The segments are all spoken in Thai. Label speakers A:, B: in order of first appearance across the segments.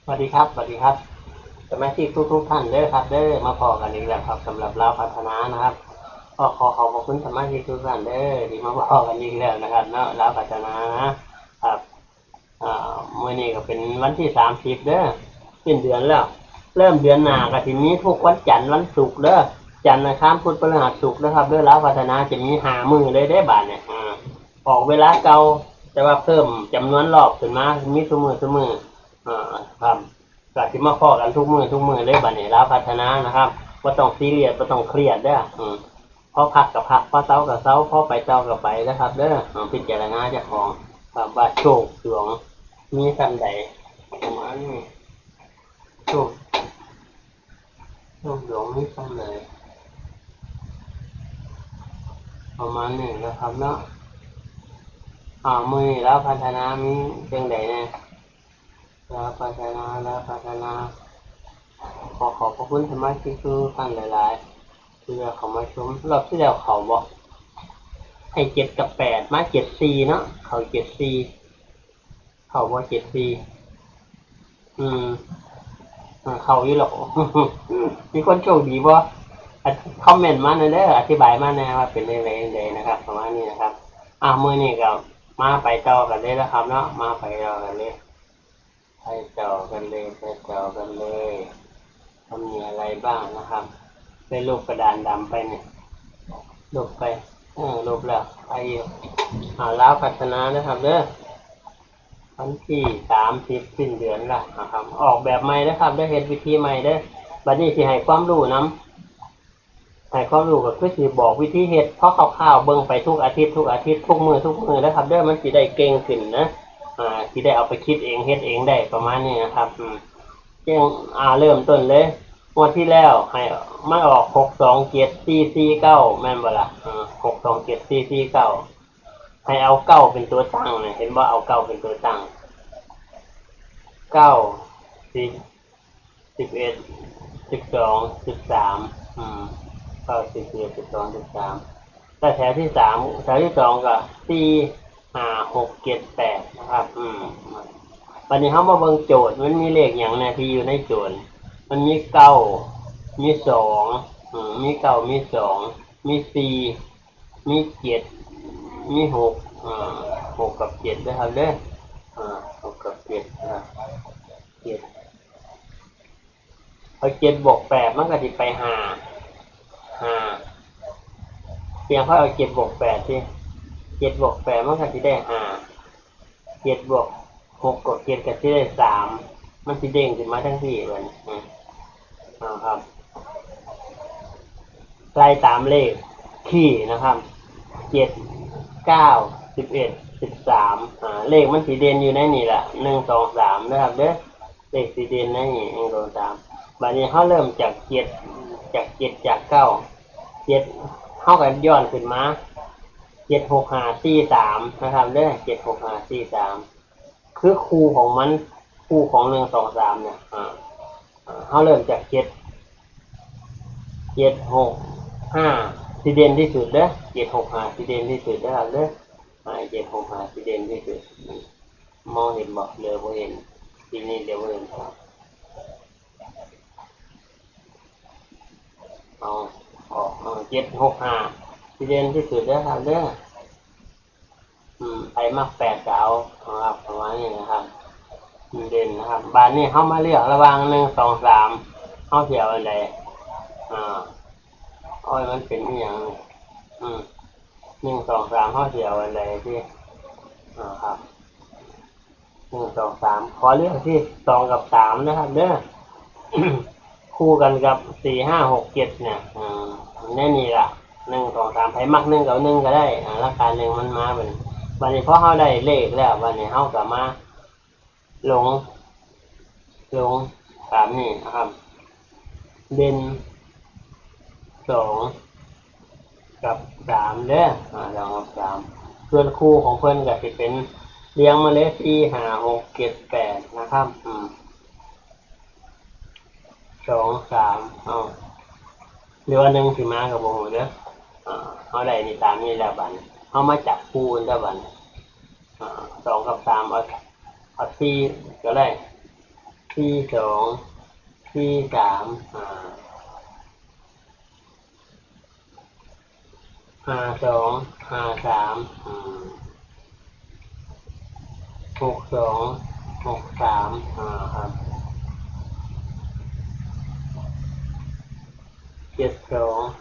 A: สวัสดีครับสวัสดีครับสมาชิกทุกท่านเด้อครับเด้อมาพอกันอีกแล้วครับสำหรับเราพัฒนานะครับก็ขอบคุณสมาชิกทุกท่านเด้อที่มาพอกันอีกแล้วนะครับเนาะเราพัฒนานะครับเมื่อนี้ก็เป็นวันที่30เด้อสิ้นเดือนแล้วเริ่มเดือนหน้าก็ทีนี้ทุกวันจันทร์วันศุกร์เด้อจันทร์นะครับพุธพฤหัสศุกร์นะครับเด้อเราพัฒนาจะมี50,000เลยได้บาทเนี่ยออกเวลาเก่าแต่ว่าเพิ่มจำนวนรอบขึ้นมามีเสมอครับก็สิมาข้อกันทุกมือเลยบัดนี้แล้วพัฒนานะครับว่าต้องซีเรียสว่าต้องเครียดเด้อพอพักกับพักพอเซากับเซาพอไปเจ้ากับไปนะครับเด้อพิจารณาเจ้าของครับว่าโชคดวงมีสันใดประมาณนี้โชคดวงมีสันใดประมาณนี้นะครับเนาะมือแล้วพัฒนามีเพียงใดเนี่ยแล้วพัฒนาขอบพระคุณสมาชิกทุกท่านหลายๆที่เขามาชมรอบที่แล้วเขาบอกให้7 กับ 8มา74เนาะเขา74เขาว่า74อืมเขาอยู่หรอกมีคนโชคดีบ่คอมเมนต์มาเด้ออธิบายมาแน่ว่าเป็นอะไรนะครับประมาณนี้นะครับมื้อนี้ก็มาไปต่อกันเลยนะครับเนาะมาไปต่อกันเลยไปต่อกันเลยมีอะไรบ้างนะครับเป็นรูปกระดานดำไปเนี่ยลบไปลบแล้วไปแล้วพัฒนานะครับเด้อวันที่30สิ้นเดือนละนะครับออกแบบใหม่นะครับได้เห็นวิธีใหม่เด้อบัดนี้สิให้ความรู้นำให้ความรู้ก็คือสิบอกวิธีเฮ็ดเพราะคร่าวๆเบิ่งไปทุกอาทิตย์ทุกมื้อนะครับเด้อมันสิได้เก่งขึ้นนะสิได้เอาไปคิดเองเฮ็ดเองได้ประมาณนี้นะครับจึงเริ่มต้นเลยงวดที่แล้วให้มันออก627 449แม่นบ่ล่ะ627 449ให้เอาเก้าเป็นตัวตั้งเนี่ยเห็นว่าเอาเก้าเป็นตัวตั้ง9 10 11 12 139 10 11 12 13ถ้าแถวที่3แถวที่2ก็4 5 6 7 8นะครับวันนี้เขามาเบิ่งโจทย์มันมีเลขอย่างเนี่ยที่อยู่ในโจทย์มันมี9มี2มี9มี2มี4มี7มี66กับ7นะครับเด้อ6กับ77เอา7 บวก 8มันก็สิไป5เพียงเขาเอา7 บวก 8สิ7 บวก 8มันก็สิได้5 7 บวก 6กับ7ก็สิได้3มันสิเด้งขึ้นมาทั้งที่เลยครับไล่ตามเลขขี้นะครับ7 9 11 13เลขมันสีเด่นอยู่ในนี่แหละ1 2 3นะครับเด้อเลขสีเด่นในนี่1 2 3บัดนี้เขาเริ่มจากจาก9 7เขากันย้อนขึ้นมา7 6 5 4 3นะครับเด้อ7 6 5 4 3คือคู่ของ1 2 3เนี่ยเขาเริ่มจาก7 6 5สีเด่นที่สุดเด้อ7 6 5สีเด่นที่สุดนะครับเด้อ7 6 5สีเด่นที่สุดมองเห็นบอกเรือบ่เห็นทีนี้เดี๋ยวบ่เห็นครับเอาออก7 6 5สีเด่นที่สุดเด้อครับเด้อไปมัก8ก็เอาครับประมาณนี้นะครับเด่นนะครับบานนี้เข้ามาเลือกระหว่าง1 2 3เข้าเที่ยวอะไรมันเป็นอย่าง1 2 3เข้าเที่ยวอะไรที่ครับ1 2 3ขอเลือกที่2 กับ 3นะครับเด้อคู่กันกับ4 5 6 7เนี่ยแน่นี่ล่ะ1 2 3ไผมัก1 กับ 1ก็ได้ราคา1มันมาเป็นวันนี้พอเขาได้เลขแล้ววันนี้เขาก็มาลง3นี่นะครับเด่น2 กับ 3เด้อ2 กับ 3ส่วนคู่ของเพิ่นก็สิเป็นเรียงมาเลย4 5 6 7 8นะครับ2 3หรือว่า1สิมากับบ่ฮู้เด้อเขาได้นี่ตามนี้แล้วบัดเขามาจับคู่แล้วบัด2 กับ 3เอา4ก็ได้ 42 43 52 53 62 63ครับ72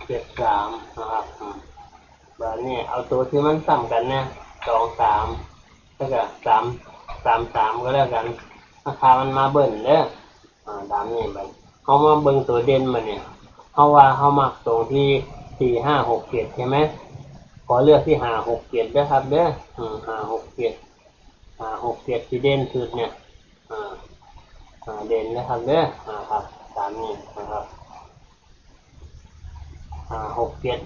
A: 73นะครับแบบนี้เอาตัวที่มันซ้ำกันนะ2 3แล้วก็3 3 3ก็แล้วกันราคามันมาเบิ่นเด้อตามนี้บัดเขามาเบิ่งตัวเด่นมาเนี่ยเขาว่าเขามักตรงที่4 5 6 7ใช่ไหมขอเลือกที่5 6 7เด้อครับเด้อ5 6 7 5 6 7ที่เด่นสุดเนี่ยเด่นนะครับเด้อครับตามนี้นะครับ6 7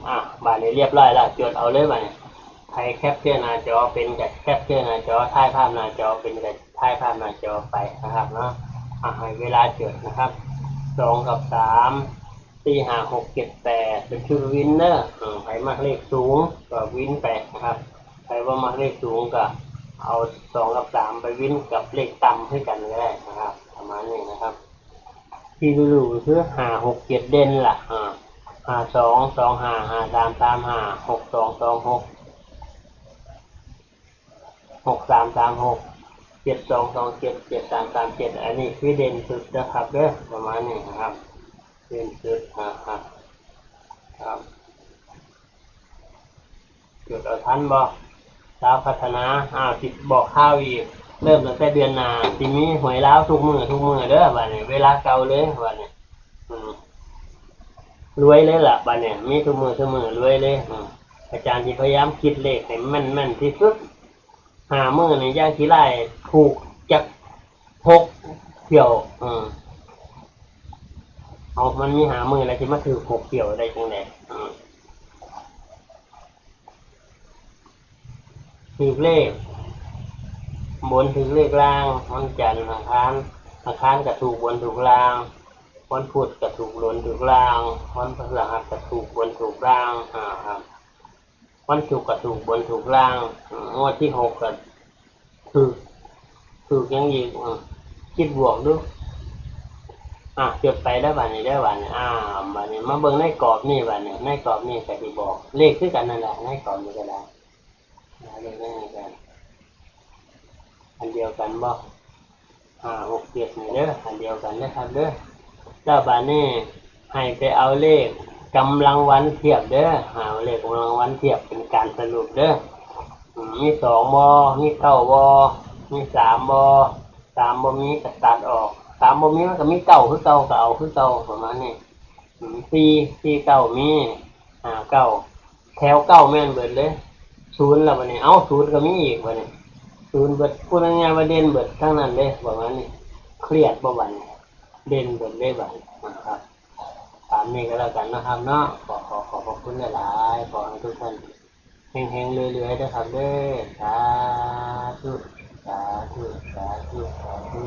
A: บาทนี้เรียบร้อยแล้วจดเอาเลยบัดนี้ใครแคปเจอร์หน้าจอเป็นกับแคปเจอร์หน้าจอถ่ายภาพหน้าจอเป็นกับถ่ายภาพหน้าจอไปนะครับเนาะให้เวลาจดนะครับ2 กับ 3 4 5 6 7 8เป็นชุดวินเนอร์ใครมักเลขสูงก็วินไปนะครับใครว่ามักเลขสูงก็เอา2 กับ 3ไปวินกับเลขต่ำให้กันก็ได้นะครับประมาณนี้นะครับที่รู้คือ5 6 7เด่นล่ะ52 25 53 35 62 26 63 36 72 27 73 37อันนี้คือเด่นสุดนะครับเด้อประมาณนี้นะครับเด่นสุดครับจุดเอาทันบ่ดาวพัฒนาสิบอกข้าวอีกเริ่มตั้งแต่เดือนหน้าสิมีหวยแล้วทุกมื้อเด้อบัดนี้เวลาเก่าเลยบัดนี้รวยเลยล่ะบัดนี้มีทุกมื้อรวยเลยอาจารย์ที่พยายามคิดเลขให้แม่นที่สุดมื้อนี่ย่างขี้ไล่ถูกจัก6เที่ยวเอามันมีมื้อแล้วสิมาถือ6เที่ยวได้จังได๋ถือเลขบนถือเลขล่างวันจันทร์อังคารก็ถูกบนถูกล่างวันพุธก็ถูกบนถูกล่างวันพฤหัสก็ถูกบนถูกล่างครับวันศุกร์ก็ถูกบนถูกล่างงวดที่6ก็ถูกยังอีกคิดบวกดูจดไปได้บัดนี้บัดนี้มาเบิ่งในกรอบนี่บัดนี้ในกรอบนี่ก็สิบอกเลขคือกันนั่นแหละในกรอบนี่ก็ได้เลขนี่กันอันเดียวกันบ่6 7นี่เด้ออันเดียวกันนะครับเด้อแล้วบัดนี้ให้ไปเอาเลขกำลังวันเทียบเด้อเลขกำลังวันเทียบเป็นการสรุปเด้อมี2บ่มี9บ่มี3บ่3บ่มีก็ตัดออก3บ่มีมันก็มี9คือเก่าก็เอาคือเก่าประมาณนี้4 9มี9แถว9แม่นเบิดเลย0แล้วบัดนี้0ก็มีอีกบัดนี้0เบิดพูดง่ายๆว่าเด่นเบิดทั้งนั้นเลยประมาณนี้เครียดบ่บัดนี้เด่นเบิดเลยบัดนะครับตามนี้ก็แล้วกันนะครับเนาะขอบคุณหลายๆขอให้ทุกท่านเฮงๆเรื่อยๆนะครับเด้อสาธุสาธุสาธุสาธุ